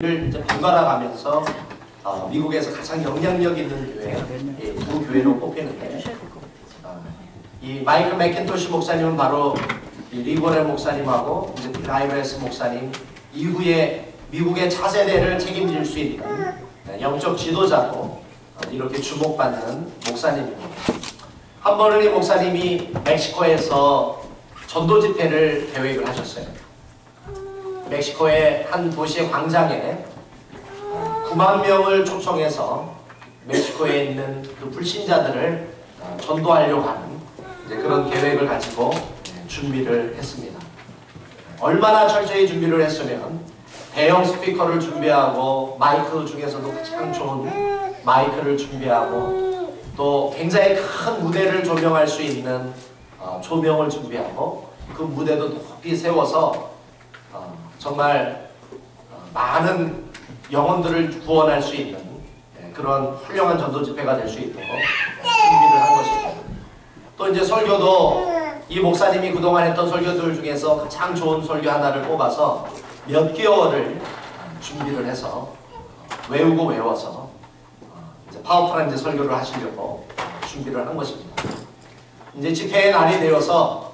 를 이제 번갈아 가면서 미국에서 가장 영향력 있는 교회, 두 교회로 꼽히는데 이 마이클 맥킨토시 목사님은 바로 이 리버렐 목사님하고 이제 빌 하이브레스 목사님 이후에 미국의 차세대를 책임질 수 있는 영적 지도자로 이렇게 주목받는 목사님입니다. 한 번은 이 목사님이 멕시코에서 전도 집회를 계획을 하셨어요. 멕시코의 한 도시의 광장에 9만 명을 초청해서 멕시코에 있는 그 불신자들을 전도하려고 하는 이제 그런 계획을 가지고 준비를 했습니다. 얼마나 철저히 준비를 했으면 대형 스피커를 준비하고 마이크 중에서도 가장 좋은 마이크를 준비하고 또 굉장히 큰 무대를 조명할 수 있는 조명을 준비하고 그 무대도 높이 세워서 정말 많은 영혼들을 구원할 수 있는 그런 훌륭한 전도 집회가 될 수 있도록 준비를 한 것입니다. 또 이제 설교도 이 목사님이 그동안 했던 설교들 중에서 가장 좋은 설교 하나를 뽑아서 몇 개월을 준비를 해서 외워서 이제 파워풀한 이제 설교를 하시려고 준비를 한 것입니다. 이제 집회의 날이 되어서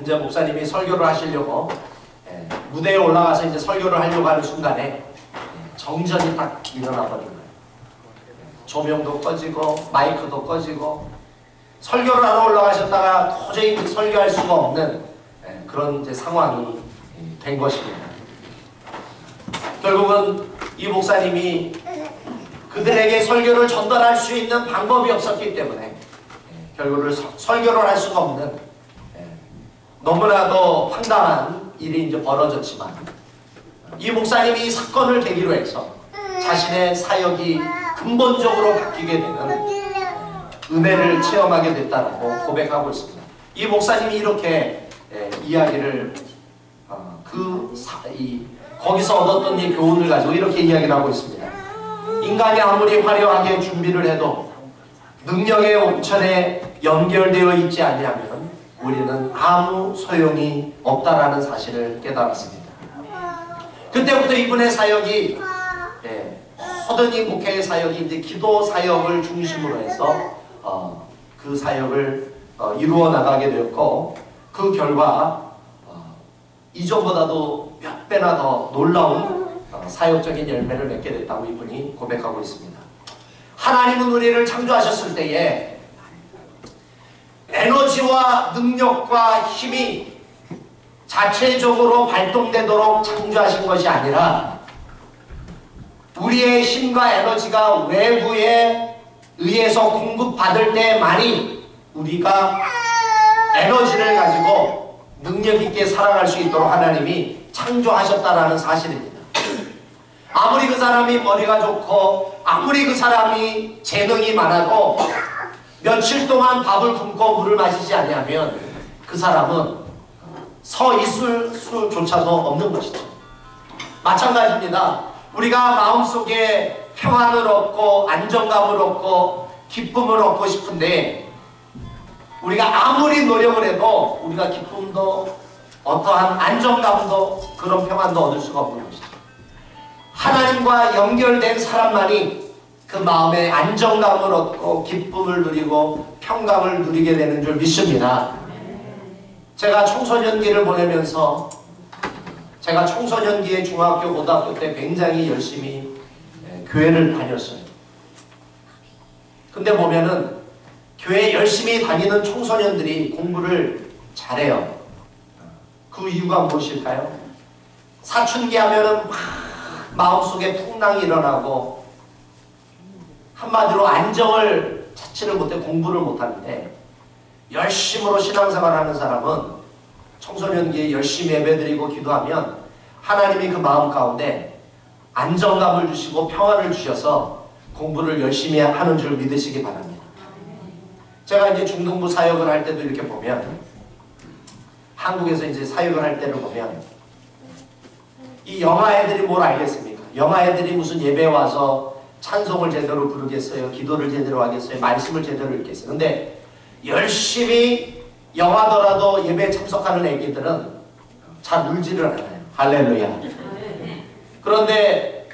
이제 목사님이 설교를 하시려고 무대에 올라가서 이제 설교를 하려고 하는 순간에 정전이 딱 일어나 버린 거예요. 조명도 꺼지고 마이크도 꺼지고 설교를 하러 올라가셨다가 도저히 설교할 수가 없는 그런 이제 상황이 된 것입니다. 결국은 이 목사님이 그들에게 설교를 전달할 수 있는 방법이 없었기 때문에 결국은 설교를 할 수가 없는 너무나도 황당한 일이 이제 벌어졌지만 이 목사님이 이 사건을 계기로 해서 자신의 사역이 근본적으로 바뀌게 되는 은혜를 체험하게 됐다고 고백하고 있습니다. 이 목사님이 이렇게 이야기를 거기서 얻었던 이 교훈을 가지고 이렇게 이야기를 하고 있습니다. 인간이 아무리 화려하게 준비를 해도 능력의 온천에 연결되어 있지 않으면 우리는 아무 소용이 없다라는 사실을 깨달았습니다. 그때부터 이분의 사역이 모든 이 목회의 사역이 이제 기도 사역을 중심으로 해서 그 사역을 이루어 나가게 되었고 그 결과 이전보다도 몇 배나 더 놀라운 사역적인 열매를 맺게 됐다고 이분이 고백하고 있습니다. 하나님은 우리를 창조하셨을 때에 에너지와 능력과 힘이 자체적으로 발동되도록 창조하신 것이 아니라 우리의 힘과 에너지가 외부에 의해서 공급받을 때만이 우리가 에너지를 가지고 능력 있게 살아갈 수 있도록 하나님이 창조하셨다라는 사실입니다. 아무리 그 사람이 머리가 좋고 아무리 그 사람이 재능이 많아도 며칠 동안 밥을 굶고 물을 마시지 않으면 그 사람은 서 있을 수조차도 없는 것이죠. 마찬가지입니다. 우리가 마음속에 평안을 얻고 안정감을 얻고 기쁨을 얻고 싶은데 우리가 아무리 노력을 해도 우리가 기쁨도 어떠한 안정감도 그런 평안도 얻을 수가 없는 것이죠. 하나님과 연결된 사람만이 그 마음에 안정감을 얻고 기쁨을 누리고 평강을 누리게 되는 줄 믿습니다. 제가 청소년기를 보내면서 제가 청소년기에 중학교, 고등학교 때 굉장히 열심히 교회를 다녔어요. 근데 보면은 교회 열심히 다니는 청소년들이 공부를 잘해요. 그 이유가 무엇일까요? 사춘기 하면은 막 마음속에 풍랑이 일어나고 한마디로 안정을 찾지를 못해 공부를 못하는데 열심으로 신앙생활을 하는 사람은 청소년기에 열심히 예배드리고 기도하면 하나님이 그 마음 가운데 안정감을 주시고 평안을 주셔서 공부를 열심히 하는 줄 믿으시기 바랍니다. 제가 이제 중등부 사역을 할 때도 이렇게 보면 한국에서 이제 사역을 할 때를 보면 이 영아 애들이 뭘 알겠습니까? 영아 애들이 무슨 예배에 와서 찬송을 제대로 부르겠어요? 기도를 제대로 하겠어요? 말씀을 제대로 읽겠어요? 근데 열심히 영하더라도 예배에 참석하는 애기들은 잘 울지를 않아요. 할렐루야. 그런데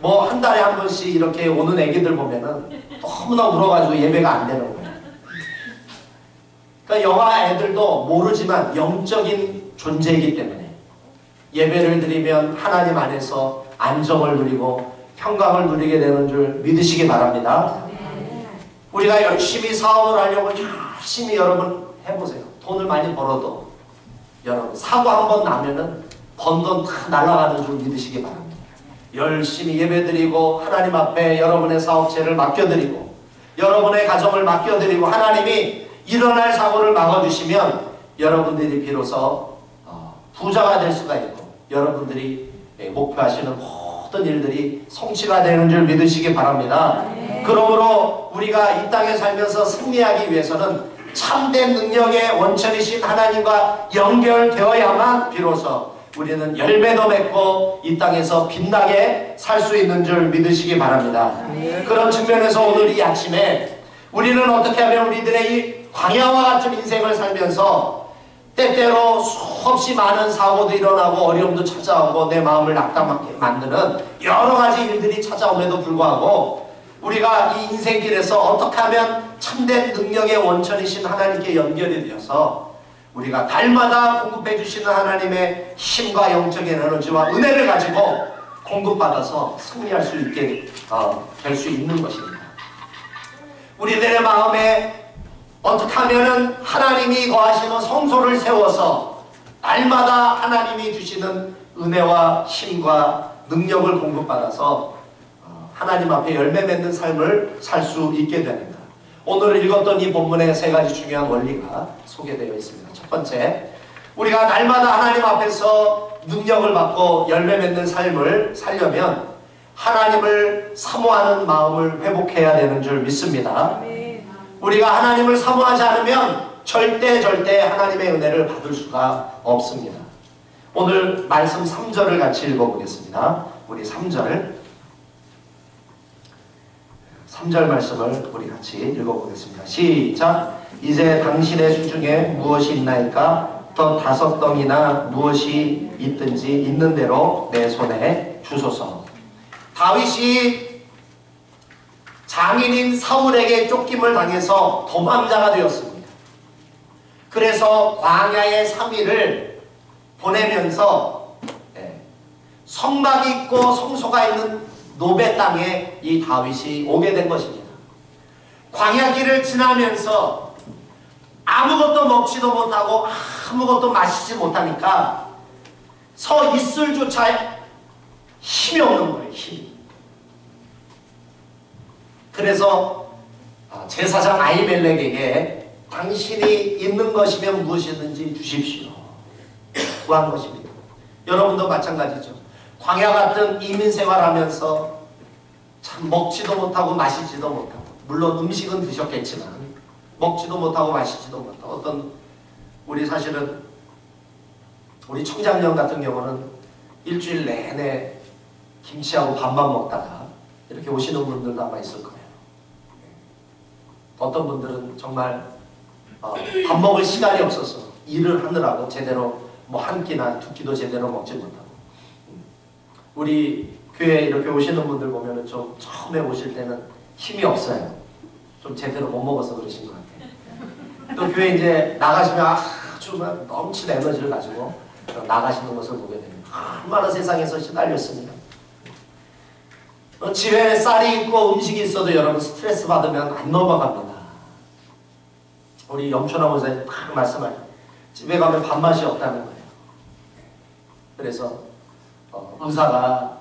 뭐 한 달에 한 번씩 이렇게 오는 애기들 보면은 너무나 울어가지고 예배가 안 되는 거예요. 그러니까 영아 애들도 모르지만 영적인 존재이기 때문에 예배를 드리면 하나님 안에서 안정을 누리고 평강을 누리게 되는 줄 믿으시기 바랍니다. 우리가 열심히 사업을 하려고 열심히 여러분 해보세요. 돈을 많이 벌어도 여러분 사고 한 번 나면은 번 돈 다 날아가는 줄 믿으시기 바랍니다. 열심히 예배드리고 하나님 앞에 여러분의 사업체를 맡겨드리고 여러분의 가정을 맡겨드리고 하나님이 일어날 사고를 막아주시면 여러분들이 비로소 부자가 될 수가 있고 여러분들이 목표하시는 모든 일들이 성취가 되는 줄 믿으시기 바랍니다. 그러므로 우리가 이 땅에 살면서 승리하기 위해서는 참된 능력의 원천이신 하나님과 연결되어야만 비로소 우리는 열매도 맺고 이 땅에서 빛나게 살 수 있는 줄 믿으시기 바랍니다. 그런 측면에서 오늘 이 아침에 우리는 어떻게 하면 우리들의 이 광야와 같은 인생을 살면서 때때로 수없이 많은 사고도 일어나고 어려움도 찾아오고 내 마음을 낙담하게 만드는 여러 가지 일들이 찾아옴에도 불구하고 우리가 이 인생길에서 어떻게 하면 참된 능력의 원천이신 하나님께 연결이 되어서 우리가 달마다 공급해 주시는 하나님의 힘과 영적인 에너지와 은혜를 가지고 공급받아서 승리할 수 있게 될 수 있는 것입니다. 우리들의 마음에 어떻게 하면 하나님이 거하시는 성소를 세워서 날마다 하나님이 주시는 은혜와 힘과 능력을 공급받아서 하나님 앞에 열매 맺는 삶을 살 수 있게 됩니다. 오늘 읽었던 이 본문의 세 가지 중요한 원리가 소개되어 있습니다. 첫 번째, 우리가 날마다 하나님 앞에서 능력을 받고 열매 맺는 삶을 살려면 하나님을 사모하는 마음을 회복해야 되는 줄 믿습니다. 우리가 하나님을 사모하지 않으면 절대 하나님의 은혜를 받을 수가 없습니다. 오늘 말씀 3절을 같이 읽어보겠습니다. 우리 3절 말씀을 우리 같이 읽어보겠습니다. 시작! 이제 당신의 수중에 무엇이 있나이까? 더 5덩이나 무엇이 있든지 있는 대로 내 손에 주소서. 다윗이 장인인 사울에게 쫓김을 당해서 도망자가 되었습니다. 그래서 광야의 3일을 보내면서 성막이 있고 성소가 있는 노베 땅에 이 다윗이 오게 된 것입니다. 광야길을 지나면서 아무것도 먹지도 못하고 아무것도 마시지 못하니까 서 있을조차 힘이 없는 거예요. 힘이. 그래서 제사장 아히멜렉에게 당신이 있는 것이면 무엇이든지 주십시오. 구한 것입니다. 여러분도 마찬가지죠. 광야 같은 이민생활하면서 참 먹지도 못하고 마시지도 못하고, 물론 음식은 드셨겠지만 먹지도 못하고 마시지도 못하고, 어떤 우리 사실은 우리 청장년 같은 경우는 일주일 내내 김치하고 밥만 먹다가 이렇게 오시는 분들도 아마 있을 거예요. 어떤 분들은 정말 밥 먹을 시간이 없어서 일을 하느라고 제대로 뭐 한 끼나 두 끼도 제대로 먹지 못하고, 우리 교회에 이렇게 오시는 분들 보면은 좀 처음에 오실 때는 힘이 없어요. 좀 제대로 못 먹어서 그러신 것 같아요. 또 교회 이제 나가시면 아주 넘치는 에너지를 가지고 나가시는 것을 보게 됩니다. 얼마나 세상에서 시달렸습니다. 집에 쌀이 있고 음식이 있어도 여러분 스트레스 받으면 안 넘어갑니다. 우리 영천아 목사님 딱 말씀하죠. 집에 가면 밥맛이 없다는 거예요. 그래서 의사가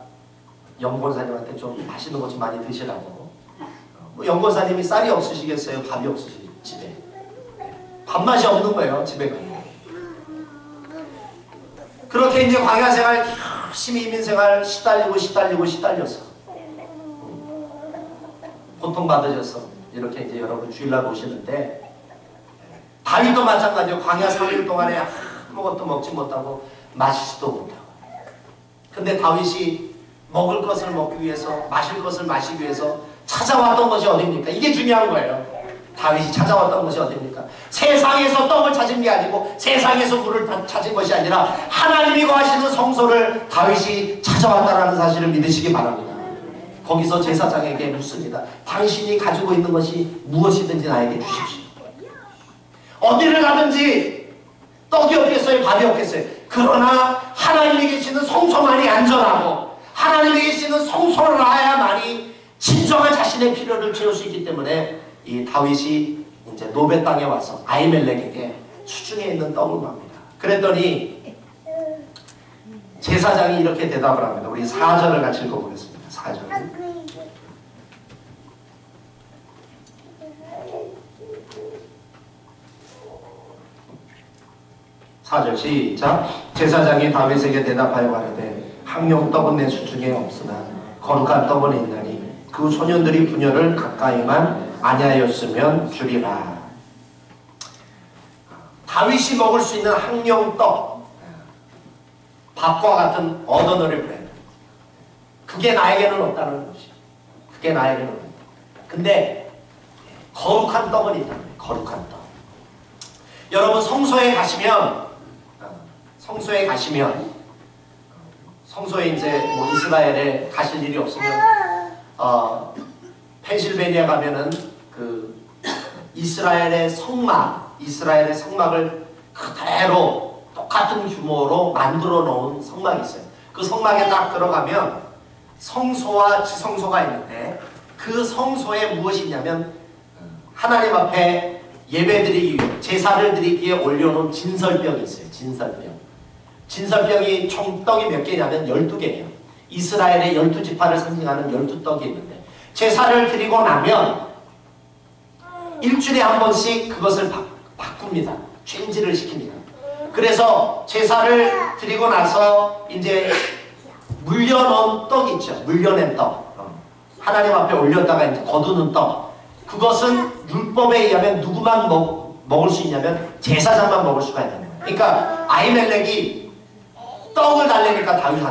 영권사님한테 좀 맛있는 것 좀 많이 드시라고. 영권사님이 쌀이 없으시겠어요? 밥이 없으시 집에. 밥맛이 없는 거예요. 집에 가면. 그렇게 이제 광야생활 열심히 이민생활 시달려서 고통받으셔서 이렇게 이제 여러분 주일날 오시는데, 다윗도 마찬가지로 광야 3일 동안에 아무것도 먹지 못하고 마시지도 못하고. 근데 다윗이 먹을 것을 먹기 위해서, 마실 것을 마시기 위해서 찾아왔던 것이 어디입니까? 이게 중요한 거예요. 다윗이 찾아왔던 것이 어디입니까? 세상에서 떡을 찾은 게 아니고 세상에서 물을 찾은 것이 아니라 하나님이 거하시는 성소를 다윗이 찾아왔다는 사실을 믿으시기 바랍니다. 거기서 제사장에게 묻습니다. 당신이 가지고 있는 것이 무엇이든지 나에게 주십시오. 어디를 가든지 떡이 없겠어요? 밥이 없겠어요? 그러나 하나님이 계시는 성소만이 안전하고 하나님이 계시는 성소를 알아야만이 진정한 자신의 필요를 채울 수 있기 때문에 이 다윗이 이제 노베 땅에 와서 아히멜렉에게 수중에 있는 떡을 맙니다. 그랬더니 제사장이 이렇게 대답을 합니다. 우리 4절을 같이 읽어보겠습니다. 4절. 4절 시작. 제사장이 다윗에게 대답하여 가로되 학용떡은 내 수중에 없으나 거룩한 떡은 있나니 그 소년들이 분열을 가까이만 아니하였으면 주리라. 다윗이 먹을 수 있는 학용떡, 밥과 같은 어더너리 브레드, 그게 나에게는 없다는 것이. 그게 나에게는 없다. 근데 거룩한 떡은 있다. 거룩한 떡. 여러분 성소에 가시면 성소에 이제 뭐 이스라엘에 가실 일이 없으면 펜실베니아 가면은 그 이스라엘의 성막을 그대로 똑같은 규모로 만들어 놓은 성막이 있어요. 그 성막에 딱 들어가면 성소와 지성소가 있는데 그 성소에 무엇이 있냐면 하나님 앞에 예배드리기 위해 제사를 드리기에 올려놓은 진설병이 있어요. 진설병이 총 떡이 몇 개냐면 12개예요. 이스라엘의 12지파를 상징하는 12떡이 있는데 제사를 드리고 나면 일주일에 한 번씩 그것을 바꿉니다. 쫌지를 시킵니다. 그래서 제사를 드리고 나서 이제 물려놓은 떡이 있죠. 물려낸 떡. 하나님 앞에 올렸다가 이제 거두는 떡. 그것은 율법에 의하면 누구만 먹을 수 있냐면 제사장만 먹을 수가 있는 거예요. 그러니까 아히멜렉이 떡을 달래니까 다윗이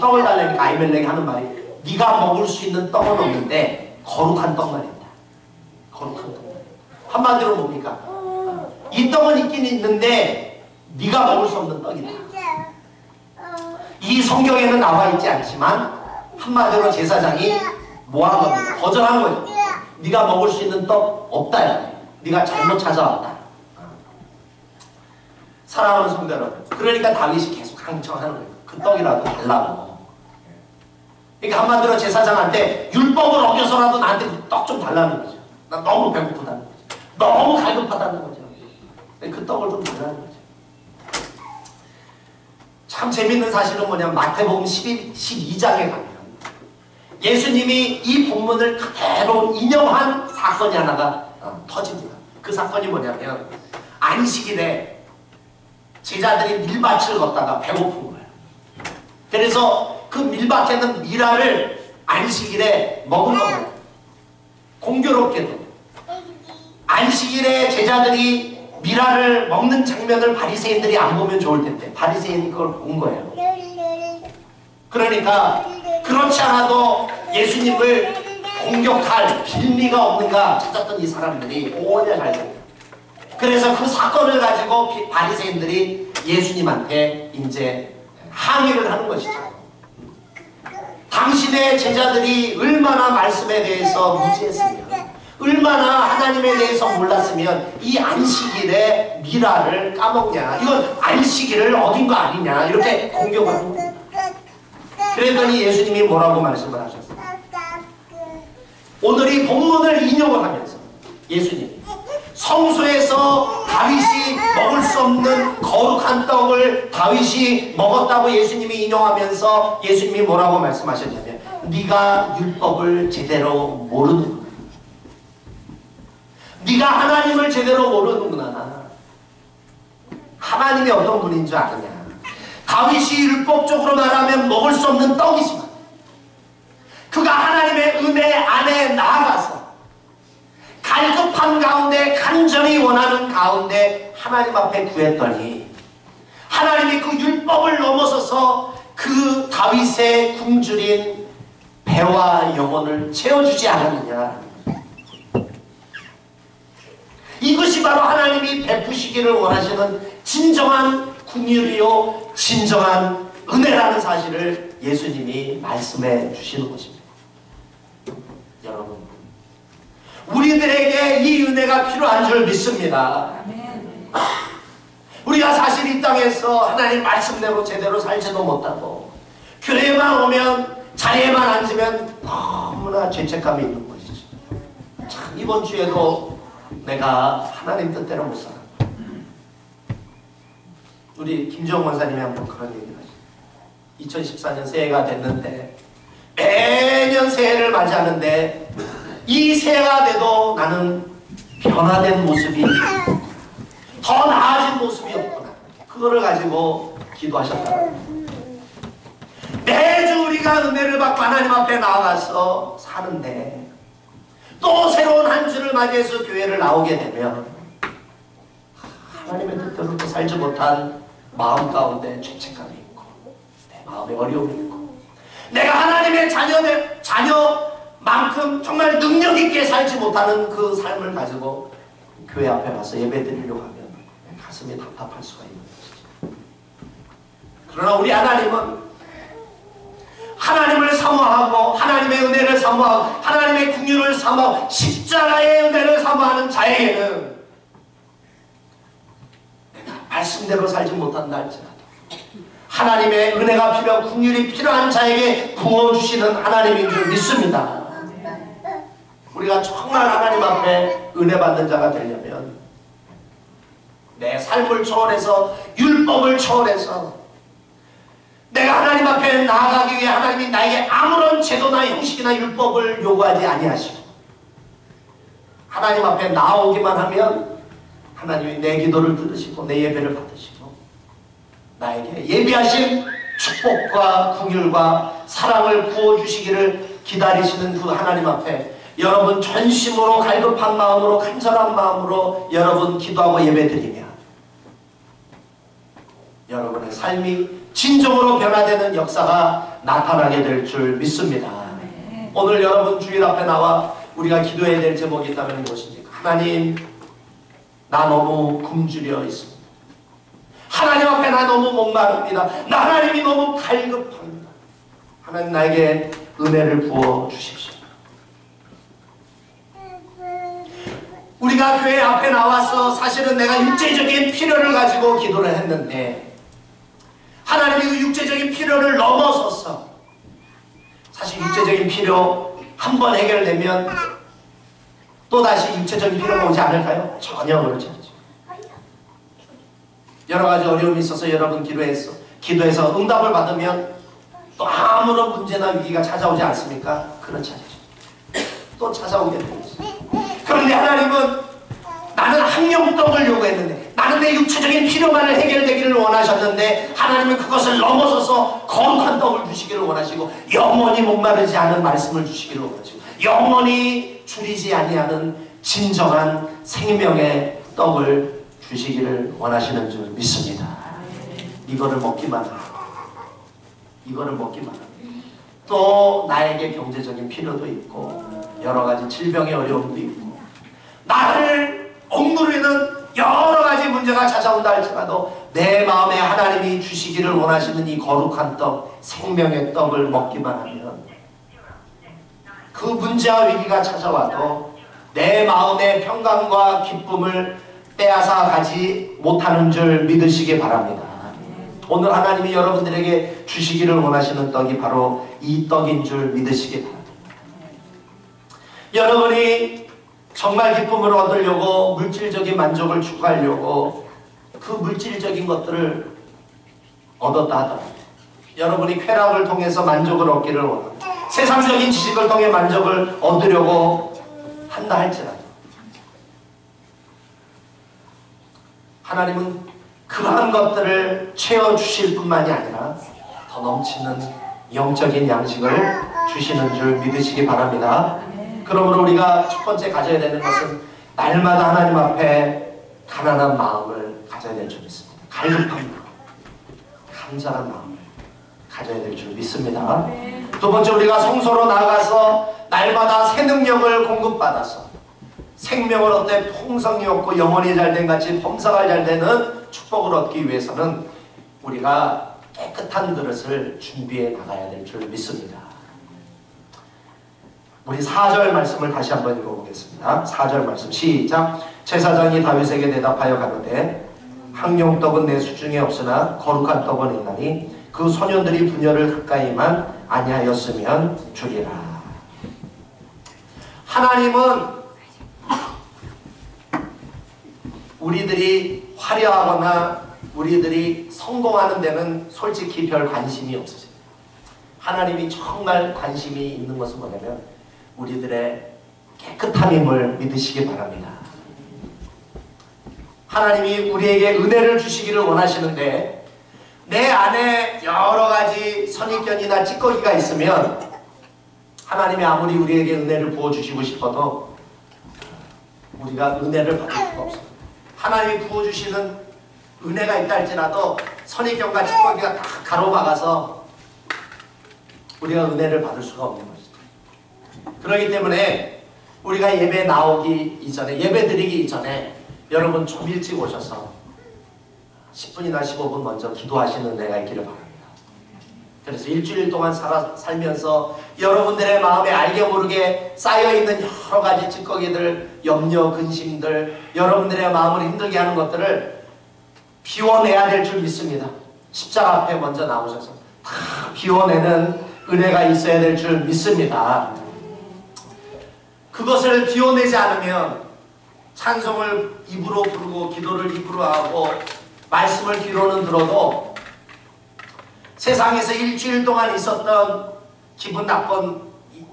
떡을 달래니까 아히멜렉이 하는 말이 네가 먹을 수 있는 떡은 없는데 거룩한 떡만 있다. 거룩한 떡만. 한마디로 뭡니까? 이 떡은 있긴 있는데 네가 먹을 수 없는 떡이다. 이 성경에는 나와 있지 않지만 한마디로 제사장이 뭐한 겁니까? 거절한 거죠. 네가 먹을 수 있는 떡 없다. 네가 잘못 찾아왔다. 사랑하는 성도 여러분, 그러니까 다윗이 계속 강청하는 거예요. 그 떡이라도 달라고. 그러니까 한마디로 제사장한테 율법을 어겨서라도 나한테 그 떡 좀 달라는 거죠. 나 너무 배고프다는 거죠. 너무 갈급하다는 거죠. 그 떡을 좀 달라는 거죠. 참 재밌는 사실은 뭐냐면 마태복음 12장에 가면 예수님이 이 본문을 그대로 인용한 사건이 하나가 터집니다. 그 사건이 뭐냐면 안식일에 제자들이 밀밭을 걷다가 배고픈 거예요. 그래서 그 밀밭에는 미라를 안식일에 먹은 겁니다. 공교롭게도 안식일에 제자들이 미라를 먹는 장면을 바리새인들이 안 보면 좋을 텐데 바리새인이 그걸 본 거예요. 그러니까 그렇지 않아도 예수님을 공격할 빌미가 없는가 찾았던 이 사람들이 오히려 잘 됩니다. 그래서 그 사건을 가지고 바리새인들이 예수님한테 이제 항의를 하는 것이죠. 당신의 제자들이 얼마나 말씀에 대해서 무지했으면, 얼마나 하나님에 대해서 몰랐으면 이 안식일에 미라를 까먹냐, 이건 안식일을 어긴 거 아니냐, 이렇게 공격을 하는 거예요. 그랬더니 예수님이 뭐라고 말씀을 하셨어요? 오늘 이 본문을 인용을 하면서 예수님이 성소에서 다윗이 먹을 수 없는 거룩한 떡을 다윗이 먹었다고 예수님이 인용하면서 예수님이 뭐라고 말씀하셨냐면 네가 율법을 제대로 모르는구나. 네가 하나님을 제대로 모르는구나. 하나님이 어떤 분인 줄 아느냐. 다윗이 율법적으로 말하면 먹을 수 없는 떡이지만 그가 하나님의 은혜 안에 나아가서 갈급한 가운데 간절히 원하는 가운데 하나님 앞에 구했더니 하나님이 그 율법을 넘어서서 그 다윗의 굶주린 배와 영혼을 채워주지 않았느냐. 이것이 바로 하나님이 베푸시기를 원하시는 진정한 긍휼이요 진정한 은혜라는 사실을 예수님이 말씀해 주시는 것입니다. 여러분, 우리들에게 이 은혜가 필요한 줄 믿습니다. 우리가 사실 이 땅에서 하나님 말씀대로 제대로 살지도 못하고 교회만 오면 자리에만 앉으면 너무나 죄책감이 있는 것이죠. 참, 이번 주에도 내가 하나님 뜻대로 못 살아. 우리 김정원 원사님이 한번 그런 얘기를 하죠. 2014년 새해가 됐는데 매년 새해를 맞이하는데 이 새해가 돼도 나는 변화된 모습이, 더 나아진 모습이 없구나. 그거를 가지고 기도하셨다. 매주 우리가 은혜를 받고 하나님 앞에 나아가서 사는데 또 새로운 한 주를 맞이해서 교회를 나오게 되면 하나님의 뜻대로 살지 못한 마음 가운데 죄책감이 있고 내 마음에 어려움이 있고 내가 하나님의 자녀만큼 정말 능력 있게 살지 못하는 그 삶을 가지고 교회 앞에 와서 예배 드리려고 하면 가슴이 답답할 수가 있는 것이죠. 그러나 우리 하나님은 하나님을 사모하고 하나님의 은혜를 사모하고 하나님의 긍휼을 사모하고 십자가의 은혜를 사모하는 자에게는 내가 말씀대로 살지 못한다 할지라도 하나님의 은혜가 필요하고 긍휼이 필요한 자에게 부어주시는 하나님인 줄 믿습니다. 우리가 정말 하나님 앞에 은혜 받는 자가 되려면 내 삶을 초월해서 율법을 초월해서 내가 하나님 앞에 나아가기 위해 하나님이 나에게 아무런 제도나 형식이나 율법을 요구하지 아니하시고 하나님 앞에 나오기만 하면 하나님이 내 기도를 들으시고 내 예배를 받으시고 나에게 예비하신 축복과 긍휼과 사랑을 부어주시기를 기다리시는 그 하나님 앞에 여러분 전심으로 갈급한 마음으로 간절한 마음으로 여러분 기도하고 예배드리며 여러분의 삶이 진정으로 변화되는 역사가 나타나게 될 줄 믿습니다. 오늘 여러분 주일 앞에 나와 우리가 기도해야 될 제목이 있다면 무엇입니까? 하나님, 나 너무 굶주려 있습니다. 하나님 앞에 나 너무 목마릅니다. 나 하나님이 너무 갈급합니다. 하나님 나에게 은혜를 부어 주십시오. 우리가 교회 앞에 나와서 사실은 내가 육체적인 필요를 가지고 기도를 했는데 하나님이 그 육체적인 필요를 넘어서서 사실 육체적인 필요 한 번 해결되면 또다시 육체적인 필요가 오지 않을까요? 전혀 그렇지 않죠. 여러 가지 어려움이 있어서 여러분 기도해서 응답을 받으면 또 아무런 문제나 위기가 찾아오지 않습니까? 그렇지 않죠. 또 찾아오게 되죠. 그런데 하나님은 나는 학령떡을 요구했는데 나는 내 육체적인 필요만을 해결되기를 원하셨는데 하나님은 그것을 넘어서서 거룩한 떡을 주시기를 원하시고 영원히 목마르지 않은 말씀을 주시기를 원하시고 영원히 줄이지 아니하는 진정한 생명의 떡을 주시기를 원하시는 줄 믿습니다. 이거를 먹기만 하고 또 나에게 경제적인 필요도 있고 여러 가지 질병의 어려움도 있고 나를 억누르는 여러 가지 문제가 찾아온다 할지라도 내 마음에 하나님이 주시기를 원하시는 이 거룩한 떡, 생명의 떡을 먹기만 하면 그 문제와 위기가 찾아와도 내 마음의 평강과 기쁨을 빼앗아 가지 못하는 줄 믿으시기 바랍니다. 오늘 하나님이 여러분들에게 주시기를 원하시는 떡이 바로 이 떡인 줄 믿으시기 바랍니다. 여러분이 정말 기쁨을 얻으려고 물질적인 만족을 추구하려고 그 물질적인 것들을 얻었다 하더라도 여러분이 쾌락을 통해서 만족을 얻기를 원합니다. 세상적인 지식을 통해 만족을 얻으려고 한다 할지라도 하나님은 그러한 것들을 채워주실 뿐만이 아니라 더 넘치는 영적인 양식을 주시는 줄 믿으시기 바랍니다. 그러므로 우리가 첫 번째 가져야 되는 것은 날마다 하나님 앞에 가난한 마음을 가져야 될 줄 믿습니다. 갈급한 마음, 간절한 마음을 가져야 될 줄 믿습니다. 두 번째, 우리가 성소로 나아가서 날마다 새 능력을 공급받아서 생명을 얻되 풍성이 없고 영원히 잘된 같이 범사가 잘 되는 축복을 얻기 위해서는 우리가 깨끗한 그릇을 준비해 나가야 될 줄 믿습니다. 우리 4절 말씀을 다시 한번 읽어보겠습니다. 4절 말씀 시작. 제사장이 다윗에게 대답하여 가로되 항용떡은 내 수중에 없으나 거룩한 떡은 있나니 그 소년들이 분열을 가까이만 아니하였으면 주리라. 하나님은 우리들이 화려하거나 우리들이 성공하는 데는 솔직히 별 관심이 없으세요. 하나님이 정말 관심이 있는 것은 뭐냐면 우리들의 깨끗함임을 믿으시기 바랍니다. 하나님이 우리에게 은혜를 주시기를 원하시는데 내 안에 여러 가지 선입견이나 찌꺼기가 있으면 하나님이 아무리 우리에게 은혜를 부어주시고 싶어도 우리가 은혜를 받을 수가 없어요. 하나님이 부어주시는 은혜가 있다 할지라도 선입견과 찌꺼기가 다 가로막아서 우리가 은혜를 받을 수가 없는 것이죠. 그렇기 때문에 우리가 예배 나오기 이전에, 예배 드리기 이전에 여러분 좀 일찍 오셔서 10분이나 15분 먼저 기도하시는 은혜가 있기를 바랍니다. 그래서 일주일 동안 살면서 여러분들의 마음에 알게 모르게 쌓여있는 여러 가지 찌꺼기들, 염려, 근심들, 여러분들의 마음을 힘들게 하는 것들을 비워내야 될 줄 믿습니다. 십자가 앞에 먼저 나오셔서 다 비워내는 은혜가 있어야 될 줄 믿습니다. 그것을 비워내지 않으면 찬송을 입으로 부르고 기도를 입으로 하고 말씀을 귀로는 들어도 세상에서 일주일 동안 있었던 기분 나쁜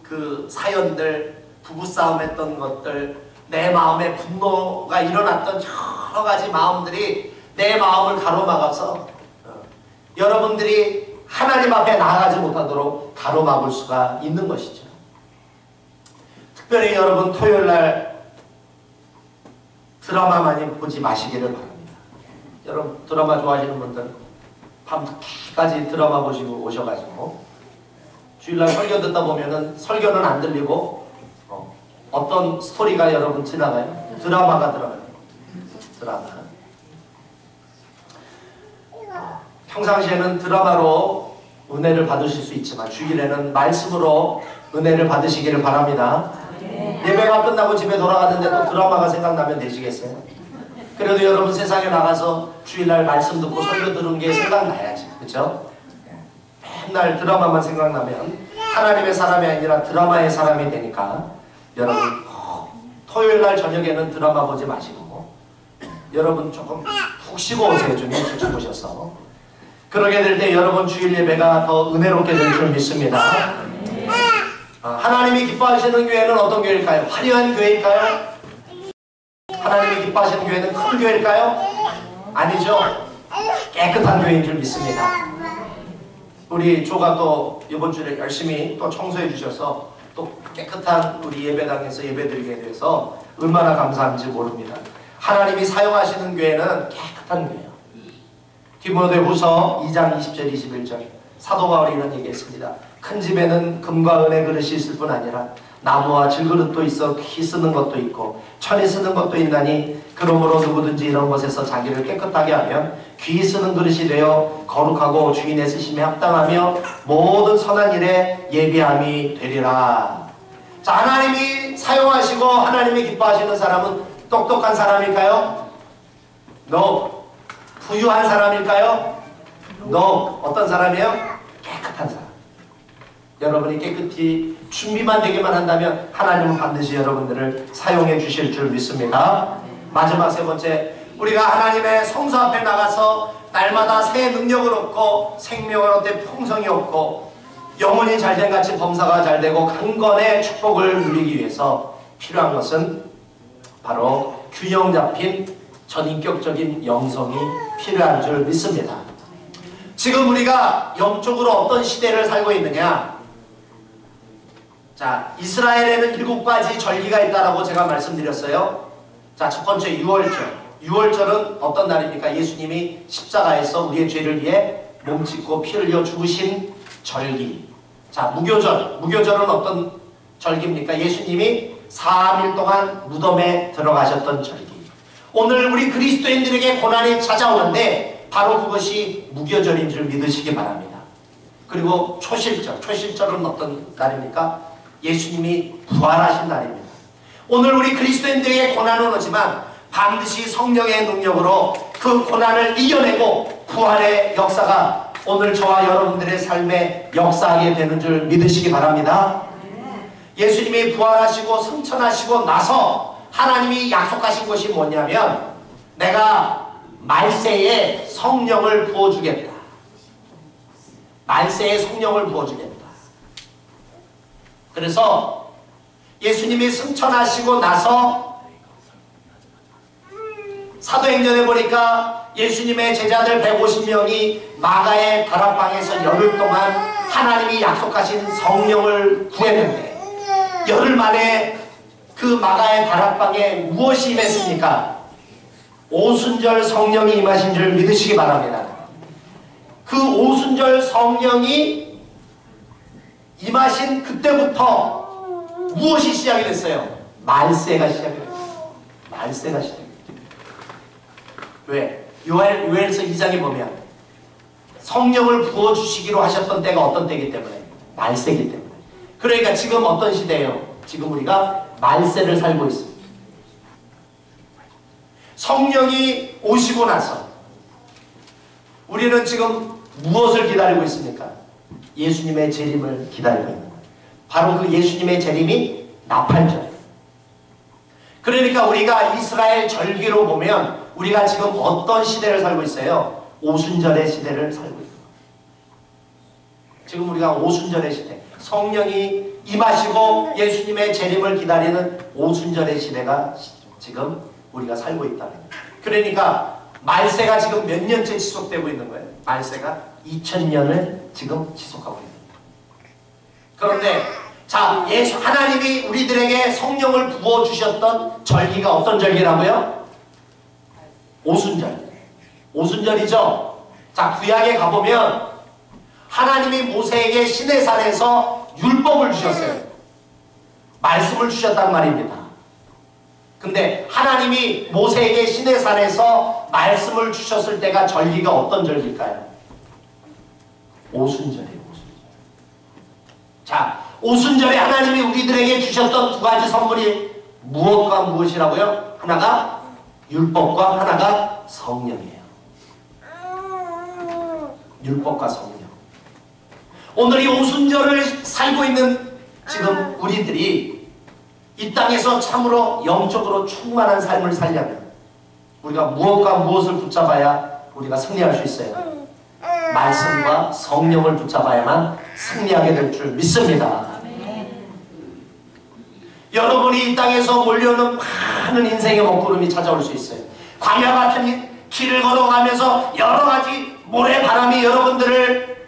그 사연들, 부부싸움 했던 것들, 내 마음에 분노가 일어났던 여러 가지 마음들이 내 마음을 가로막아서 여러분들이 하나님 앞에 나아가지 못하도록 가로막을 수가 있는 것이죠. 특별히 여러분 토요일날 드라마 많이 보지 마시기를 바랍니다. 여러분 드라마 좋아하시는 분들 밤늦게까지 드라마 보시고 오셔가지고 주일날 설교 듣다 보면은 설교는 안 들리고 어떤 스토리가 여러분 지나가요? 드라마가 들어가요. 드라마. 평상시에는 드라마로 은혜를 받으실 수 있지만 주일에는 말씀으로 은혜를 받으시기를 바랍니다. 예배가 끝나고 집에 돌아가는데도 드라마가 생각나면 되시겠어요? 그래도 여러분 세상에 나가서 주일날 말씀 듣고 설교 들은 게 생각나야지. 그렇죠? 맨날 드라마만 생각나면 하나님의 사람이 아니라 드라마의 사람이 되니까 여러분 토요일날 저녁에는 드라마 보지 마시고 여러분 조금 푹 쉬고 오세요. 좀 일찍 주무셔서. 그러게 될 때 여러분 주일 예배가 더 은혜롭게 될 줄 믿습니다. 하나님이 기뻐하시는 교회는 어떤 교회일까요? 화려한 교회일까요? 하나님이 기뻐하시는 교회는 큰 교회일까요? 아니죠. 깨끗한 교회인 줄 믿습니다. 우리 조가 또 이번 주에 열심히 또 청소해 주셔서 또 깨끗한 우리 예배당에서 예배드리게 돼서 얼마나 감사한지 모릅니다. 하나님이 사용하시는 교회는 깨끗한 교회예요. 디모데후서 2장 20절 21절 사도 바울이 이런 얘기했습니다. 큰 집에는 금과 은의 그릇이 있을 뿐 아니라 나무와 질그릇도 있어 키 쓰는 것도 있고 천이 쓰는 것도 있나니 그러므로 누구든지 이런 것에서 자기를 깨끗하게 하면 귀 쓰는 그릇이 되어 거룩하고 주인의 쓰심에 합당하며 모든 선한 일에 예비함이 되리라. 자, 하나님이 사용하시고 하나님이 기뻐하시는 사람은 똑똑한 사람일까요? No. 부유한 사람일까요? No. 어떤 사람이에요? 깨끗한 사람. 여러분이 깨끗이 준비만 되기만 한다면 하나님은 반드시 여러분들을 사용해 주실 줄 믿습니다. 마지막 세 번째, 우리가 하나님의 성소 앞에 나가서 날마다 새 능력을 얻고 생명을 얻되 풍성이 얻고 영혼이 잘된 같이 범사가 잘되고 강건의 축복을 누리기 위해서 필요한 것은 바로 균형 잡힌 전인격적인 영성이 필요한 줄 믿습니다. 지금 우리가 영적으로 어떤 시대를 살고 있느냐? 자, 이스라엘에는 7가지 절기가 있다라고 제가 말씀드렸어요. 자, 첫 번째 유월절. 유월절은 어떤 날입니까? 예수님이 십자가에서 우리의 죄를 위해 몸짓고 피 흘려 죽으신 절기. 자, 무교절. 무교절은 어떤 절기입니까? 예수님이 3일 동안 무덤에 들어가셨던 절기. 오늘 우리 그리스도인들에게 고난이 찾아오는데 바로 그것이 무교절인 줄 믿으시기 바랍니다. 그리고 초실절은 어떤 날입니까? 예수님이 부활하신 날입니다. 오늘 우리 그리스도인들에게 고난은 오지만 반드시 성령의 능력으로 그 고난을 이겨내고 부활의 역사가 오늘 저와 여러분들의 삶에 역사하게 되는 줄 믿으시기 바랍니다. 예수님이 부활하시고 승천하시고 나서 하나님이 약속하신 것이 뭐냐면 내가 말세에 성령을 부어주겠다. 말세에 성령을 부어주겠다. 그래서 예수님이 승천하시고 나서 사도행전에 보니까 예수님의 제자들 150명이 마가의 다락방에서 열흘 동안 하나님이 약속하신 성령을 구했는데 열흘 만에 그 마가의 다락방에 무엇이 임했습니까? 오순절 성령이 임하신 줄 믿으시기 바랍니다. 그 오순절 성령이 임하신 그때부터 무엇이 시작이 됐어요? 말세가 시작이 됐어요. 말세가 시작이 됐어요. 왜? 요엘서 2장에 보면 성령을 부어주시기로 하셨던 때가 어떤 때이기 때문에? 말세이기 때문에. 그러니까 지금 어떤 시대예요? 지금 우리가 말세를 살고 있습니다. 성령이 오시고 나서 우리는 지금 무엇을 기다리고 있습니까? 예수님의 재림을 기다리고 있는 거예요. 바로 그 예수님의 재림이 나팔절. 그러니까 우리가 이스라엘 절기로 보면 우리가 지금 어떤 시대를 살고 있어요? 오순절의 시대를 살고 있는 거예요. 지금 우리가 오순절의 시대, 성령이 임하시고 예수님의 재림을 기다리는 오순절의 시대가 지금 우리가 살고 있다는 거예요. 그러니까 말세가 지금 몇 년째 지속되고 있는 거예요? 말세가 2000년을 지금 지속하고 있는 거예요. 그런데 자, 하나님이 우리들에게 성령을 부어주셨던 절기가 어떤 절기라고요? 오순절. 오순절이죠. 자, 구약에 가보면 하나님이 모세에게 시내산에서 율법을 주셨어요. 말씀을 주셨단 말입니다. 근데 하나님이 모세에게 시내산에서 말씀을 주셨을 때가 절기가 어떤 절기일까요? 오순절이에요. 오순절. 자, 오순절에 하나님이 우리들에게 주셨던 두 가지 선물이 무엇과 무엇이라고요? 하나가 율법과 하나가 성령이에요. 율법과 성령. 오늘 이 오순절을 살고 있는 지금 우리들이 이 땅에서 참으로 영적으로 충만한 삶을 살려면 우리가 무엇과 무엇을 붙잡아야 우리가 승리할 수 있어요? 말씀과 성령을 붙잡아야만 승리하게 될 줄 믿습니다. 여러분이 이 땅에서 몰려오는 많은 인생의 먹구름이 찾아올 수 있어요. 광야 같은 길을 걸어가면서 여러 가지 모래바람이 여러분들을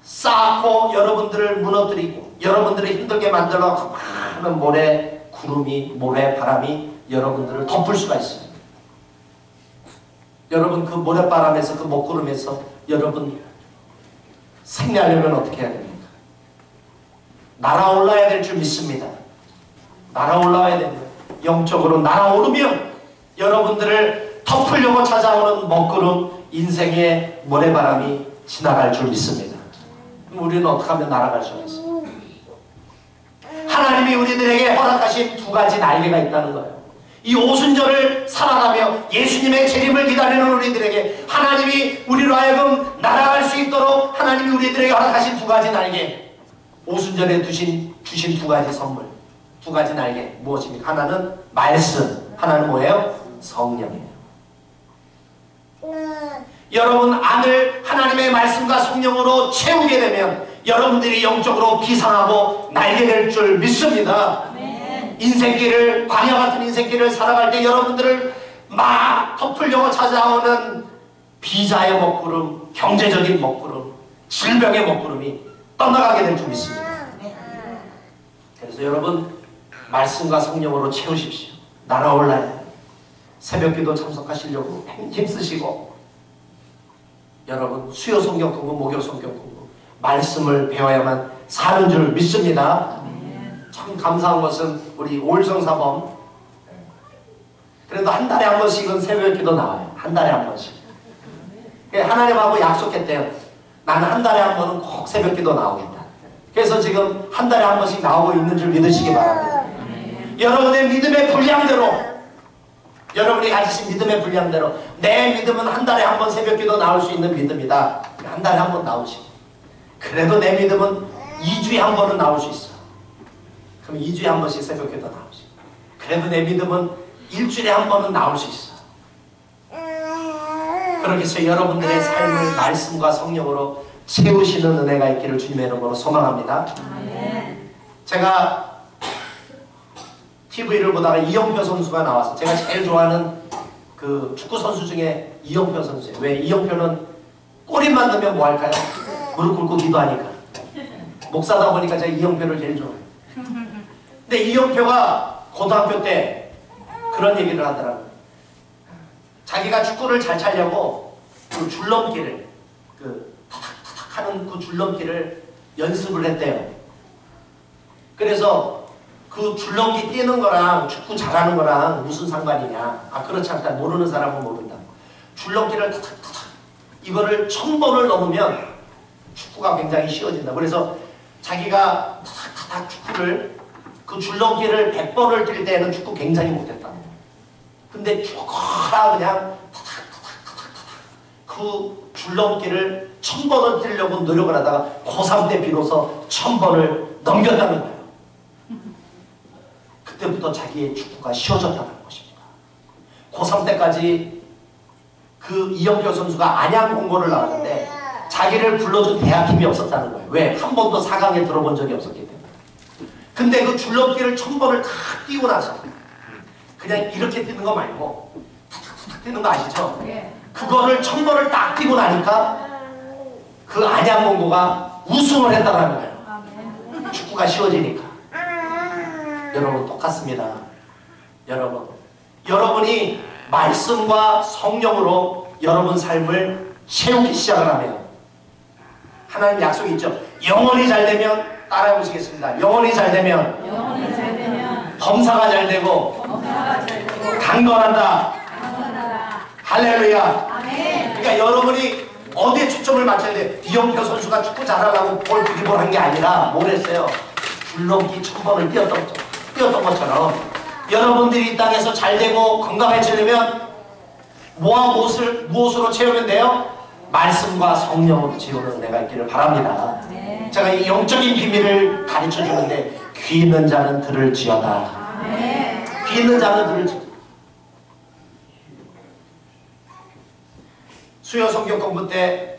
쌓고 여러분들을 무너뜨리고 여러분들을 힘들게 만들어 많은 모래바람이 여러분들을 덮을 수가 있어요. 여러분 그 모래바람에서 그 먹구름에서 여러분 승리하려면 어떻게 해야 됩니까? 날아올라야 될 줄 믿습니다. 날아올라야 됩니다. 영적으로 날아오르면 여러분들을 덮으려고 찾아오는 먹구름 인생의 모래바람이 지나갈 줄 믿습니다. 그럼 우리는 어떻게 하면 날아갈 수가 있어요? 하나님이 우리들에게 허락하신 두 가지 날개가 있다는 거예요. 이 오순절을 살아가며 예수님의 재림을 기다리는 우리들에게 하나님이 우리로 하여금 날아갈 수 있도록 하나님이 우리들에게 허락하신 두 가지 날개, 오순절에 주신 두 가지 선물, 두 가지 날개 무엇입니까? 하나는 말씀, 하나는 뭐예요? 성령이에요. 여러분 안을 하나님의 말씀과 성령으로 채우게 되면 여러분들이 영적으로 비상하고 날게 될 줄 믿습니다. 인생길을, 광야 같은 인생길을 살아갈 때 여러분들을 막 덮으려고 찾아오는 비자의 먹구름, 경제적인 먹구름, 질병의 먹구름이 떠나가게 될 줄 믿습니다. 그래서 여러분 말씀과 성령으로 채우십시오. 날아올라요. 새벽기도 참석하시려고 힘쓰시고 여러분 수요 성경 공부, 목요 성경 공부 말씀을 배워야만 사는 줄 믿습니다. 참 감사한 것은 우리 올성사범 그래도 한 달에 한 번씩은 새벽기도 나와요. 한 달에 한 번씩. 하나님하고 약속했대요. 나는 한 달에 한 번은 꼭 새벽기도 나오겠다. 그래서 지금 한 달에 한 번씩 나오고 있는 줄 믿으시기 바랍니다. 여러분의 믿음의 분량대로, 여러분이 가지신 믿음의 분량대로, 내 믿음은 한 달에 한 번 새벽기도 나올 수 있는 믿음이다. 한 달에 한 번 나오시고, 그래도 내 믿음은 2주에 한 번은 나올 수 있어. 그럼 2주에 한 번씩 새벽기도 나오시고, 그래도 내 믿음은 일주일에 한 번은 나올 수 있어. 그렇게 해서 여러분들의 삶을 말씀과 성령으로 채우시는 은혜가 있기를 주님의 이름으로 소망합니다. 제가 TV를 보다가 이영표 선수가 나와서, 제가 제일 좋아하는 그 축구 선수 중에 이영표 선수예요. 왜? 이영표는 골입만 넣으면 뭐 할까요? 무릎 꿇고 기도하니까. 목사다 보니까 제가 이영표를 제일 좋아해요. 근데 이영표가 고등학교 때 그런 얘기를 하더라고요. 자기가 축구를 잘 차려고 그 줄넘기를, 그 타닥타닥 하는 그 줄넘기를 연습을 했대요. 그래서 그 줄넘기 뛰는 거랑 축구 잘하는 거랑 무슨 상관이냐. 아, 그렇지 않다. 모르는 사람은 모른다. 줄넘기를 타닥타닥, 이거를 1000번을 넘으면 축구가 굉장히 쉬워진다. 그래서 자기가 타닥타닥 축구를, 그 줄넘기를 100번을 뛸 때는 축구 굉장히 못했다. 근데 죽어라 그냥 그 줄넘기를 1000번을 뛰려고 노력을 하다가 고3 때 비로소 1000번을 넘겼다는 거예요. 그때부터 자기의 축구가 쉬워졌다는 것입니다. 고3 때까지 그 이영표 선수가 안양 공고를 나왔는데 자기를 불러준 대학팀이 없었다는 거예요. 왜? 한 번도 4강에 들어본 적이 없었기 때문에. 근데 그 줄넘기를 1000번을 다 뛰고 나서 그냥 이렇게 뛰는 거 말고 탁탁탁 뛰는 거 아시죠? 그거를 1000번을 딱 뛰고 나니까 그 안양공고가 우승을 했다는 거예요. 축구가 쉬워지니까. 여러분 똑같습니다. 여러분이 말씀과 성령으로 여러분 삶을 채우기 시작을 하면 하나님 약속이 있죠. 영혼이 잘 되면, 따라해 보시겠습니다. 영혼이 잘 되면 범사가 잘 되고 강건한다. 할렐루야. 그러니까 여러분이 어디에 초점을 맞춰야 돼요? 이영표 선수가 축구 잘하려고 볼 드리블 한 게 아니라 뭘 했어요? 줄넘기 1000번을 뛰었던 것처럼 여러분들이 이 땅에서 잘 되고 건강해지려면 무엇으로 채우면 돼요? 말씀과 성령으로 채우는 은혜가 있기를 바랍니다. 제가 이 영적인 비밀을 가르쳐 주는데, 귀 있는 자는 들을지어다. 귀 있는 자는 들을지어다. 수요 성경 공부 때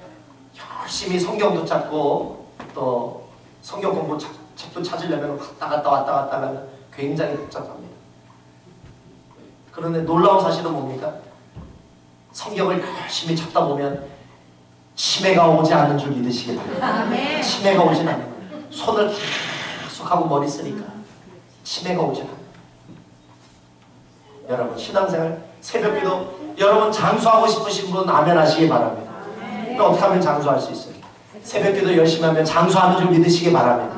열심히 성경도 찾고 또 성경 공부 책도 찾으려면 왔다 갔다 하면 굉장히 복잡합니다. 그런데 놀라운 사실은 뭡니까? 성경을 열심히 찾다 보면 치매가 오지 않는 줄 믿으시기 바랍니다. 치매가 오진 않는 거예요. 손을 계속 하고 머리 쓰니까 치매가 오진 않아요. 여러분 신앙생활, 새벽기도, 여러분 장수하고 싶으신 분 아멘 하시기 바랍니다. 그러니까 어떻게 하면 장수할 수 있어요? 새벽기도 열심히 하면 장수하는 줄 믿으시기 바랍니다.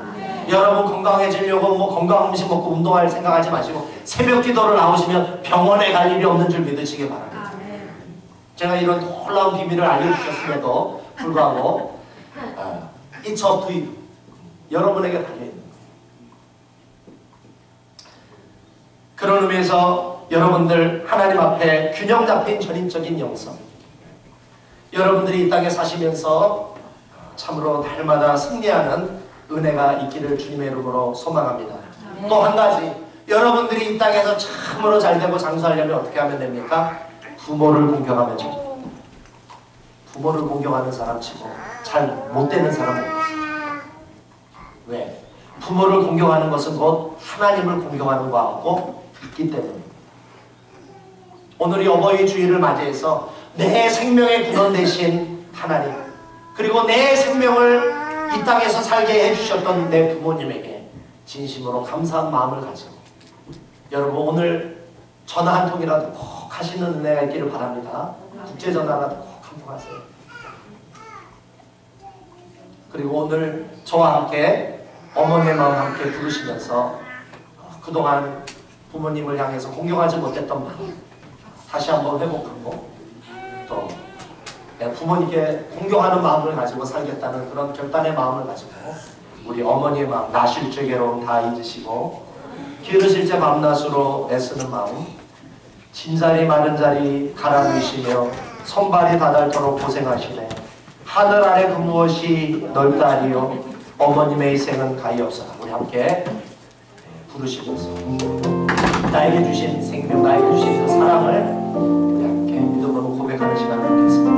여러분 건강해지려고 뭐 건강한 음식 먹고 운동할 생각하지 마시고 새벽기도를 나오시면 병원에 갈 일이 없는 줄 믿으시기 바랍니다. 제가 이런 놀라운 비밀을 알려주셨음에도 불구하고 It's up to you. 여러분에게 달려있는 거예요. 그런 의미에서 여러분들 하나님 앞에 균형 잡힌 전인적인 영성, 여러분들이 이 땅에 사시면서 참으로 날마다 승리하는 은혜가 있기를 주님의 이름으로 소망합니다. 또 한 가지, 여러분들이 이 땅에서 참으로 잘되고 장수하려면 어떻게 하면 됩니까? 부모를 공경하면 됩니다. 부모를 공경하는 사람 치고 잘 못되는 사람은 없어요. 왜? 부모를 공경하는 것은 곧 하나님을 공경하는 것과 있기 때문입니다. 오늘이 어버이 주일을 맞이해서 내 생명의 근원 되신 하나님, 그리고 내 생명을 이 땅에서 살게 해주셨던 내 부모님에게 진심으로 감사한 마음을 가지고 여러분 오늘 전화 한 통이라도 꼭 하시는 은혜가 있기를 바랍니다. 국제전화라도 꼭 한 통 하세요. 그리고 오늘 저와 함께 어머니의 마음 함께 부르시면서 그동안 부모님을 향해서 공경하지 못했던 마음 다시 한번 회복하고 부모님께 공경하는 마음을 가지고 살겠다는 그런 결단의 마음을 가지고 우리 어머니의 마음, 나실 제 괴로움 다 잊으시고 기르실 제 밤낮으로 애쓰는 마음, 진자리 마른 자리 갈아 누이시며 손발이 다닳도록 고생하시네. 하늘 아래 그 무엇이 넓다리요 어머님의 희생은 가히없어라. 우리 함께 부르시면서 나에게 주신 생명, 나에게 주신 그 사랑을 우리 함께 믿음으로 고백하는 시간을 갖겠습니다.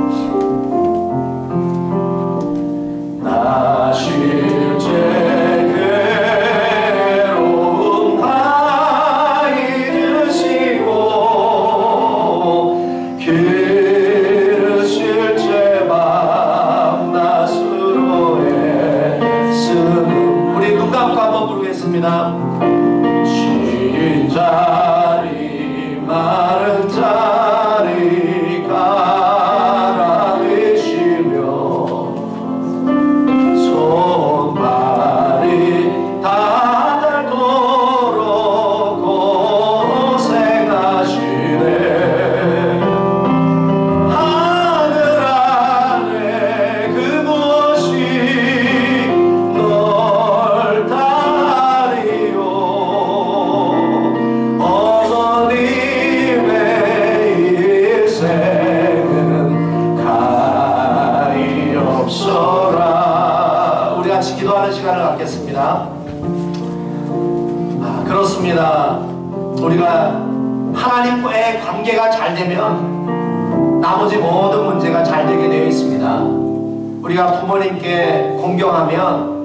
나실 제 괴로움 다 잊으시고 기르실 제 밤낮으로 애쓰는 우리 눈 감고 한번 부르겠습니다. 쉰 자리 마른 자리 갈아 드시며 손발이 닳도록 고생하시네. 하늘 안에 그 무엇이 넓다리요 어머님의 희생은 가히없어라. 우리 같이 기도하는 시간을 갖겠습니다. 그렇습니다. 우리가 하나님과의 관계가 잘 되면 나머지 모든 문제가 잘 되게 되어 있습니다. 우리가 부모님께 공경하면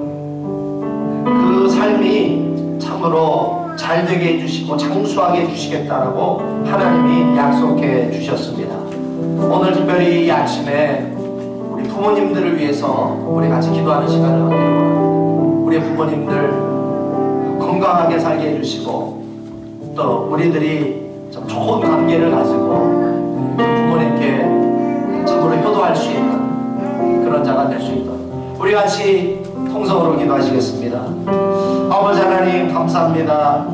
그 삶이 참으로 잘 되게 해주시고 장수하게 해주시겠다라고 하나님이 약속해 주셨습니다. 오늘 특별히 이 아침에 우리 부모님들을 위해서 우리 같이 기도하는 시간을 갖기를 원합니다. 우리 부모님들 건강하게 살게 해주시고 또 우리들이 좀 좋은 관계를 가지고 부모님께 참으로 효도할 수 있는 그런 자가 될 수 있도록 우리 같이 통성으로 기도하시겠습니다. 아버지 하나님 감사합니다.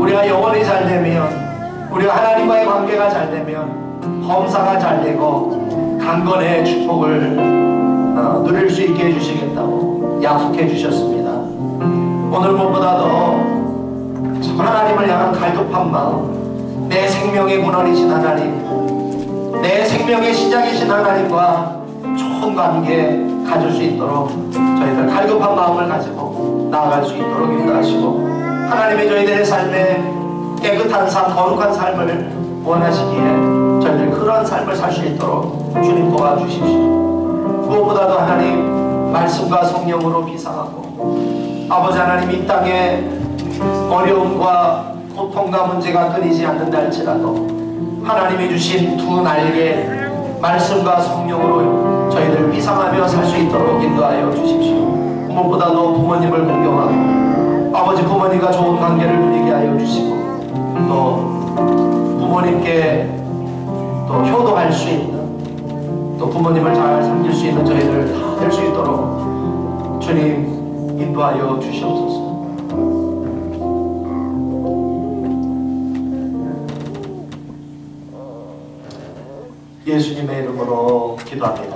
우리가 영혼이 잘 되면 우리가 하나님과의 관계가 잘 되면 범사가 잘 되고 강건의 축복을 누릴 수 있게 해주시겠다고 약속해 주셨습니다. 오늘 무엇보다도 참 하나님을 향한 갈급한 마음, 내 생명의 근원이신 하나님, 내 생명의 시작이신 하나님과 좋은 관계 가질 수 있도록 저희들 갈급한 마음을 가지고 나아갈 수 있도록 인도하시고 하나님의 저희들의 삶에 깨끗한 삶, 거룩한 삶을 원하시기에 저희들 그런 삶을 살 수 있도록 주님 도와주십시오. 무엇보다도 하나님 말씀과 성령으로 비상하고 아버지 하나님 이 땅에 어려움과 고통과 문제가 끊이지 않는다 할지라도 하나님이 주신 두 날개 말씀과 성령으로 저희들 비상하며 살 수 있도록 인도하여 주십시오. 무엇보다도 부모님을 공경하고 아버지 부모님과 좋은 관계를 누리게 하여 주시고 또 부모님께 또 효도할 수 있는 또 부모님을 잘 섬길 수 있는 저희들 다 될 수 있도록 주님 인도하여 주시옵소서. 예수님의 이름으로 기도합니다.